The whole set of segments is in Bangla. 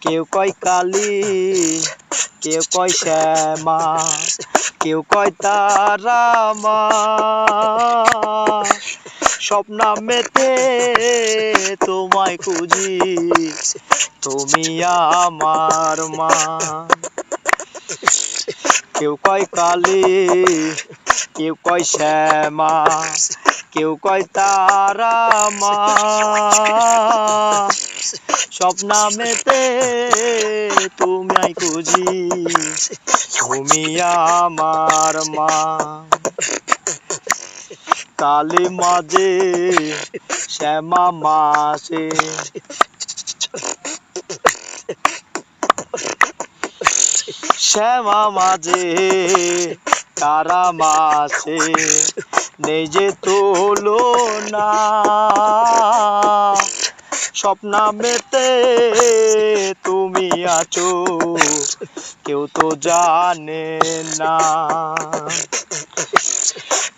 কেউ কয় কালী, কেউ কয় শ্যামা, কেউ কয় তারা মা। সব নামেতে তোমায় খুঁজি, তুমি আমার মা। কেউ কয় কালী, কেউ কয় শ্যামা, কেউ কয় তারা মা। সব নামেতে তোমায় খুঁজি, তুমি আমার মা। কালী মাঝে শ্যামা মাসে, শ্যামা মাঝে তারা মাসে, নেই যে তুলনা। সব নামেতে তুমি আছো, কেউ তো জানে না।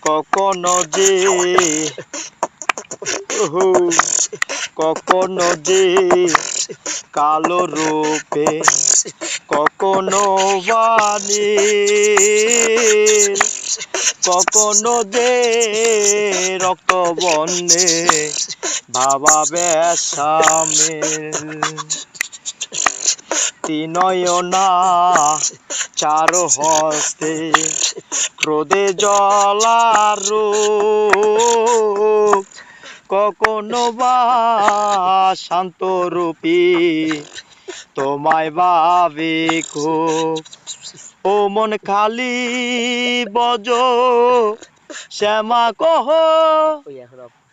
কখনো যে কখনো যে কালো রূপে, কখনো বাণী, কখনো যে রক্ত বন্যে বাবা বেশামেল। তিনয়না চার হস্তে, ক্রোধে জ্বলার রূপ, কখনো বা শান্ত রূপী, তোমায় ভাবি খুব। ও মন খালি বজ শ্যামা কহ,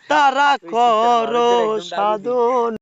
তারা করো সাধন।